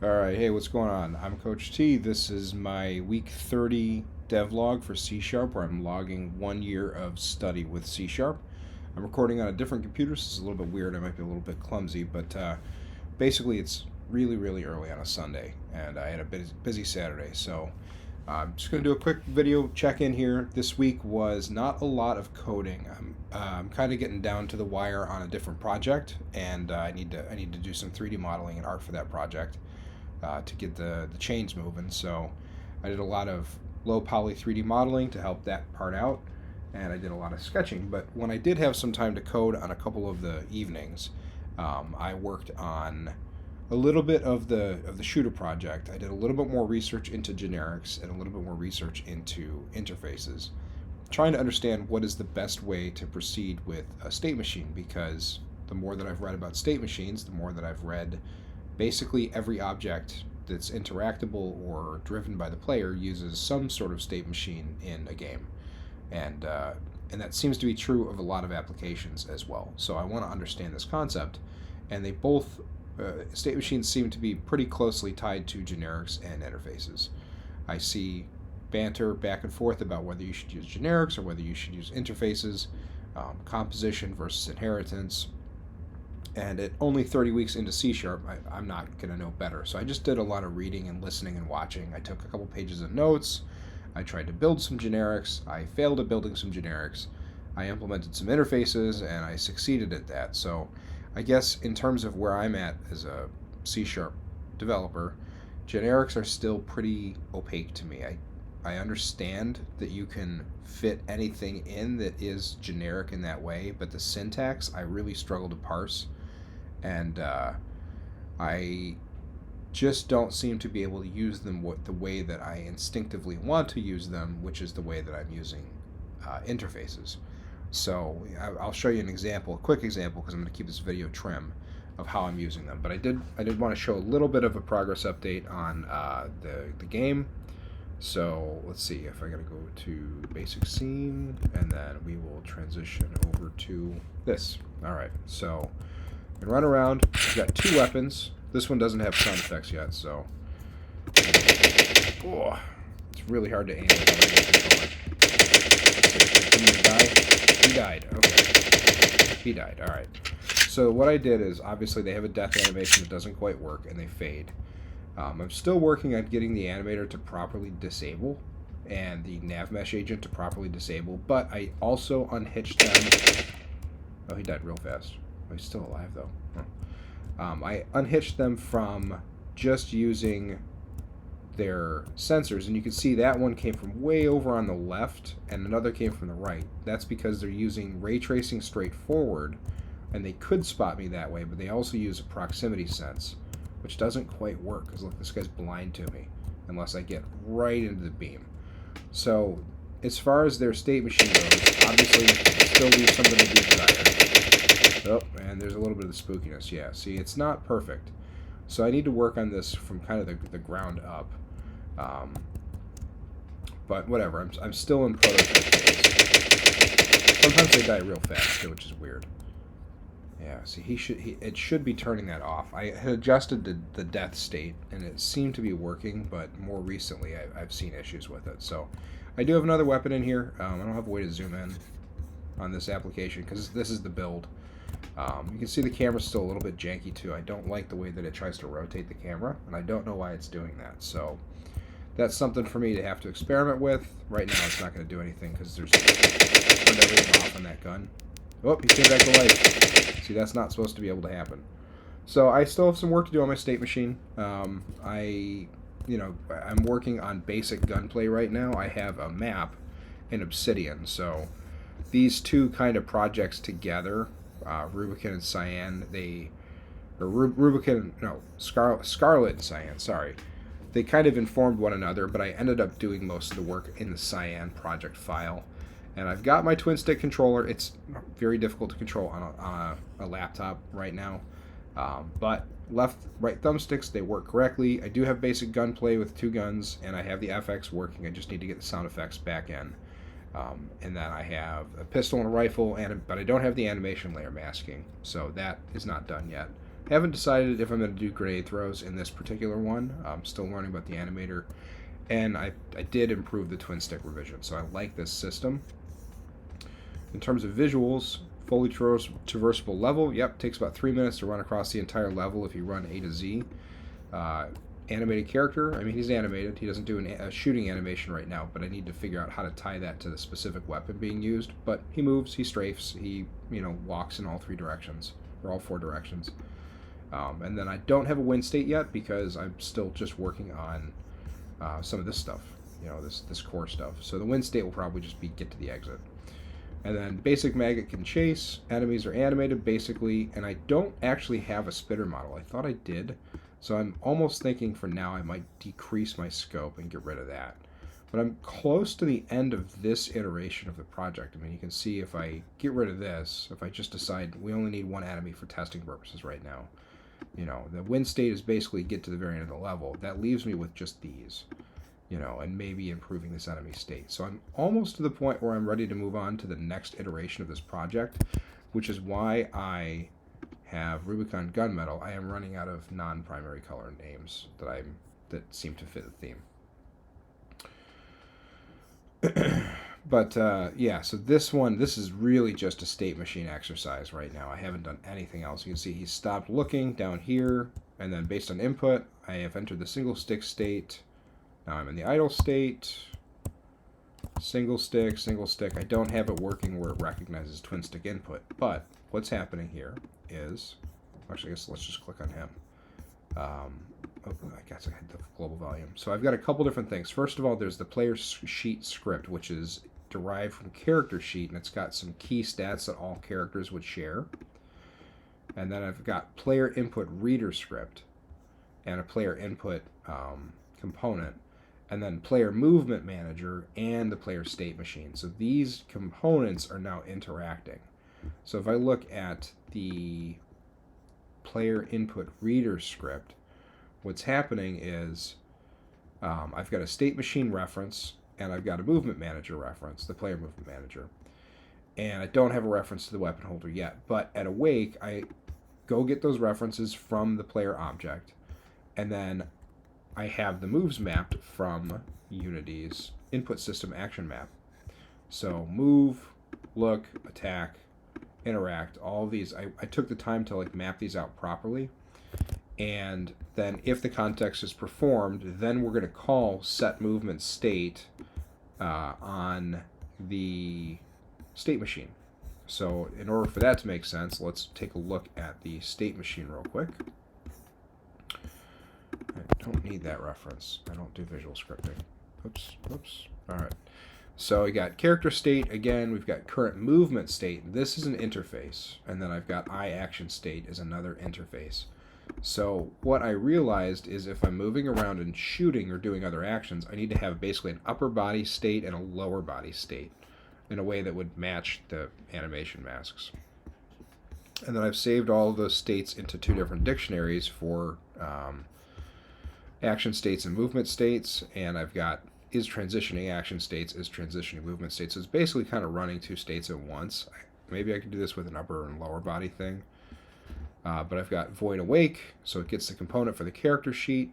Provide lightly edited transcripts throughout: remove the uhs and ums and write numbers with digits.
All right, hey, what's going on? I'm Coach T. This is my week 30 devlog for C Sharp, where I'm logging 1 year of study with C Sharp. I'm recording on a different computer, so it's a little bit weird. I might be a little bit clumsy, but basically, it's really, really early on a Sunday, and I had a busy Saturday. So I'm just going to do a quick video check in here. This week was not a lot of coding. I'm kind of getting down to the wire on a different project, and I need to do some 3D modeling and art for that project to get the chains moving. So I did a lot of low poly 3D modeling to help that part out, and I did a lot of sketching. But when I did have some time to code on a couple of the evenings, I worked on a little bit of the shooter project. I did a little bit more research into generics and a little bit more research into interfaces, trying to understand what is the best way to proceed with a state machine, because the more that I've read about state machines, the more that I've read basically every object that's interactable or driven by the player uses some sort of state machine in a game, and and that seems to be true of a lot of applications as well. So I want to understand this concept, and they both state machines seem to be pretty closely tied to generics and interfaces. I see banter back and forth about whether you should use generics or whether you should use interfaces, composition versus inheritance, and at only 30 weeks into C Sharp, I'm not going to know better. So I just did a lot of reading and listening and watching. I took a couple pages of notes. I tried to build some generics. I failed at building some generics. I implemented some interfaces, and I succeeded at that. So I guess in terms of where I'm at as a C Sharp developer, generics are still pretty opaque to me. I understand that you can fit anything in that is generic in that way, but the syntax I really struggle to parse, and I just don't seem to be able to use them the way that I instinctively want to use them, which is the way that I'm using interfaces. So I'll show you an example, a quick example, because I'm going to keep this video trim of how I'm using them. But I did want to show a little bit of a progress update on the game. So let's see if I gotta go to basic scene, and then we will transition over to this. All right, so we can run around. We've got two weapons. This one doesn't have sound effects yet, so oh, it's really hard to aim with a regular controller. Let's see, did he die? He died. Okay, he died. All right. So what I did is, obviously they have a death animation that doesn't quite work, and they fade. I'm still working on getting the animator to properly disable and the nav mesh agent to properly disable, but I also unhitched them. Oh, he died real fast. Oh, he's still alive, though. Huh. I unhitched them from just using their sensors, and you can see that one came from way over on the left and another came from the right. That's because they're using ray tracing straight forward, and they could spot me that way, but they also use a proximity sense, which doesn't quite work, because look, this guy's blind to me unless I get right into the beam. So as far as their state machine goes, obviously still leaves something to be desired. Oh, and there's a little bit of the spookiness. Yeah, see, it's not perfect. So I need to work on this from kind of the ground up. But whatever, I'm still in prototype phase. Sometimes they die real fast too, which is weird. Yeah, see, it should be turning that off. I had adjusted the death state, and it seemed to be working, but more recently I've seen issues with it. So I do have another weapon in here. I don't have a way to zoom in on this application, because this is the build. You can see the camera's still a little bit janky, too. I don't like the way that it tries to rotate the camera, and I don't know why it's doing that. So that's something for me to have to experiment with. Right now it's not going to do anything, because there's turned everything off on that gun. Oh, he came back to life. See, that's not supposed to be able to happen. So I still have some work to do on my state machine. I'm working on basic gunplay right now. I have a map in Obsidian. So these two kind of projects together, Rubicon and Cyan, Scarlet and Cyan, sorry. They kind of informed one another, but I ended up doing most of the work in the Cyan project file. And I've got my twin stick controller. It's very difficult to control on a laptop right now. But right thumbsticks, they work correctly. I do have basic gunplay with two guns, and I have the FX working. I just need to get the sound effects back in. And then I have a pistol and a rifle, but I don't have the animation layer masking. So that is not done yet. Haven't decided if I'm going to do grenade throws in this particular one. I'm still learning about the animator. And I did improve the twin stick revision, so I like this system. In terms of visuals, fully traversable level, yep, takes about 3 minutes to run across the entire level if you run A to Z. Animated character, I mean, he's animated. He doesn't do a shooting animation right now, but I need to figure out how to tie that to the specific weapon being used. But he moves, he strafes, he, walks in all 3 directions, or all 4 directions. And then I don't have a win state yet because I'm still just working on some of this stuff, this core stuff. So the win state will probably just be get to the exit. And then basic maggot can chase. Enemies are animated basically, and I don't actually have a spitter model. I thought I did, so I'm almost thinking for now I might decrease my scope and get rid of that. But I'm close to the end of this iteration of the project. I mean, you can see if I get rid of this, if I just decide we only need 1 enemy for testing purposes right now, the win state is basically get to the very end of the level. That leaves me with just these, and maybe improving this enemy state. So I'm almost to the point where I'm ready to move on to the next iteration of this project, which is why I have Rubicon Gunmetal. I am running out of non-primary color names that seem to fit the theme. But yeah, so this is really just a state machine exercise right now. I haven't done anything else. You can see he stopped looking down here, and then based on input, I have entered the single stick state. Now I'm in the idle state. Single stick. I don't have it working where it recognizes twin stick input, but what's happening here is, actually, I guess let's just click on him. I guess I had the global volume. So I've got a couple different things. First of all, there's the player sheet script, which is derived from character sheet, and it's got some key stats that all characters would share. And then I've got player input reader script and a player input component, and then player movement manager and the player state machine. So these components are now interacting. So if I look at the player input reader script, what's happening is I've got a state machine reference and I've got a movement manager reference, the player movement manager. And I don't have a reference to the weapon holder yet, but at Awake, I go get those references from the player object, and then I have the moves mapped from Unity's input system action map. So move, look, attack, interact, all of these. I took the time to map these out properly. And then if the context is performed, then we're going to call set movement state on the state machine. So in order for that to make sense, let's take a look at the state machine real quick. I don't need that reference. I don't do visual scripting. Oops. All right. So we got character state. Again, we've got current movement state. This is an interface. And then I've got action state is another interface. So what I realized is if I'm moving around and shooting or doing other actions, I need to have basically an upper body state and a lower body state in a way that would match the animation masks. And then I've saved all of those states into 2 different dictionaries for action states and movement states, and I've got is transitioning action states, is transitioning movement states. So it's basically kind of running 2 states at once. Maybe I could do this with an upper and lower body thing. But I've got void awake, so it gets the component for the character sheet,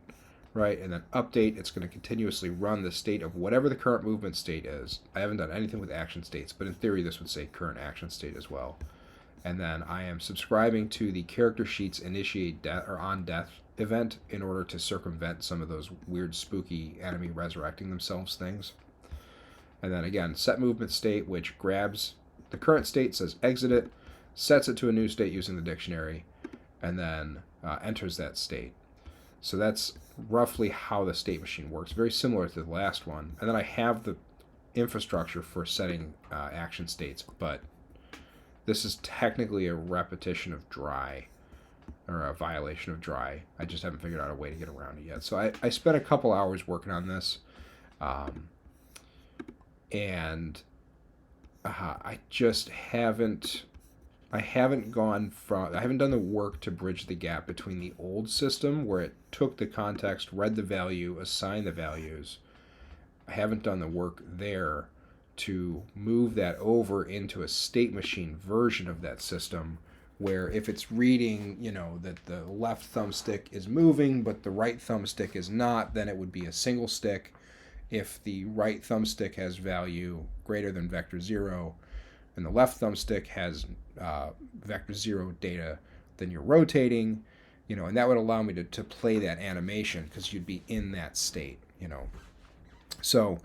right? And then update, it's going to continuously run the state of whatever the current movement state is. I haven't done anything with action states, but in theory this would say current action state as well. And then I am subscribing to the character sheet's initiate death or on death event in order to circumvent some of those weird spooky enemy resurrecting themselves things. And then again, set movement state, which grabs the current state, says exit it, sets it to a new state using the dictionary, and then enters that state. So that's roughly how the state machine works, very similar to the last one. And then I have the infrastructure for setting action states, but this is technically a repetition of dry, or a violation of dry. I just haven't figured out a way to get around it yet. So I spent a couple hours working on this, and I just haven't done the work to bridge the gap between the old system where it took the context, read the value, assigned the values. I haven't done the work there to move that over into a state machine version of that system where if it's reading, that the left thumbstick is moving but the right thumbstick is not, then it would be a single stick. If the right thumbstick has value greater than vector 0 and the left thumbstick has vector 0 data, then you're rotating, and that would allow me to play that animation because you'd be in that state, So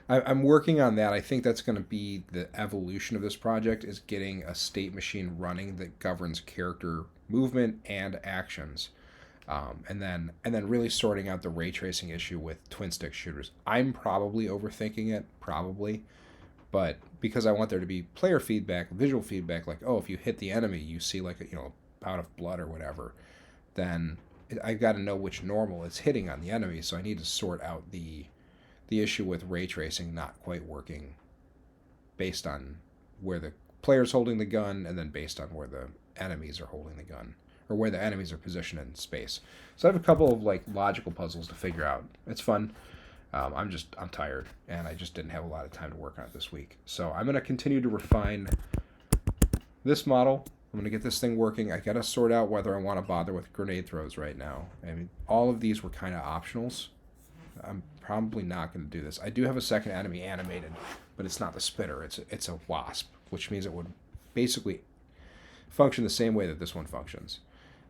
I'm working on that. I think that's going to be the evolution of this project, is getting a state machine running that governs character movement and actions. And then really sorting out the ray tracing issue with twin stick shooters. I'm probably overthinking it, but because I want there to be player feedback, visual feedback, like, oh, if you hit the enemy, you see like a pout of blood or whatever, then I've got to know which normal it's hitting on the enemy. So I need to sort out the issue with ray tracing not quite working based on where the player's holding the gun and then based on where the enemies are holding the gun, or where the enemies are positioned in space. So I have a couple of logical puzzles to figure out. It's fun. I'm tired, and I just didn't have a lot of time to work on it this week. So I'm going to continue to refine this model. I'm going to get this thing working. I got to sort out whether I want to bother with grenade throws right now. I mean, all of these were kind of optionals. I'm probably not going to do this. I do have a second enemy animated, but it's not the spitter. It's a wasp, which means it would basically function the same way that this one functions.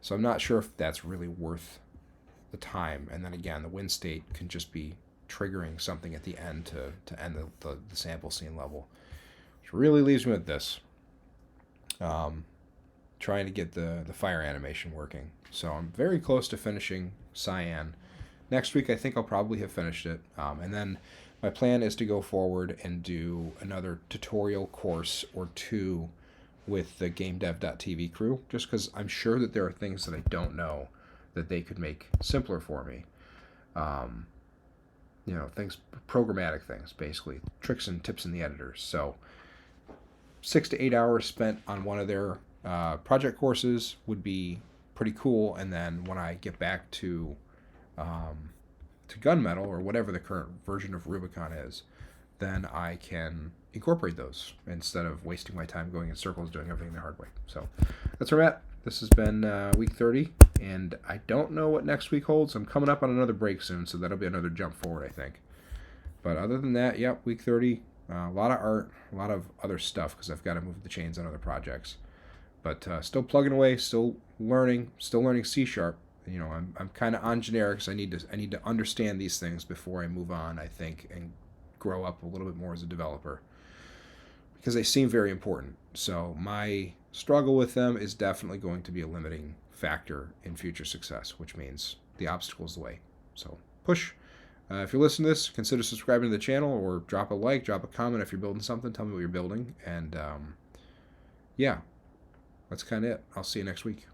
So I'm not sure if that's really worth the time. And then again, the win state can just be triggering something at the end to end the sample scene level, which really leaves me with this. Trying to get the fire animation working. So I'm very close to finishing Cyan. Next week, I think I'll probably have finished it. And then my plan is to go forward and do another tutorial course or two with the GameDev.tv crew, just because I'm sure that there are things that I don't know that they could make simpler for me. Things, programmatic things, basically, tricks and tips in the editors. So 6 to 8 hours spent on one of their project courses would be pretty cool. And then when I get back to Gunmetal, or whatever the current version of Rubicon is, then I can incorporate those instead of wasting my time going in circles doing everything the hard way. So that's where I'm at. This has been week 30, and I don't know what next week holds. I'm coming up on another break soon, so that'll be another jump forward, I think. But other than that, yep, week 30, a lot of art, a lot of other stuff, because I've got to move the chains on other projects. But still plugging away, still learning C#. I'm kind of on generics. I need to understand these things before I move on, I think, and grow up a little bit more as a developer, because they seem very important. So my struggle with them is definitely going to be a limiting factor in future success, which means the obstacle is the way. So push. If you're listening to this, consider subscribing to the channel, or drop a like, drop a comment if you're building something. Tell me what you're building. And yeah, that's kind of it. I'll see you next week.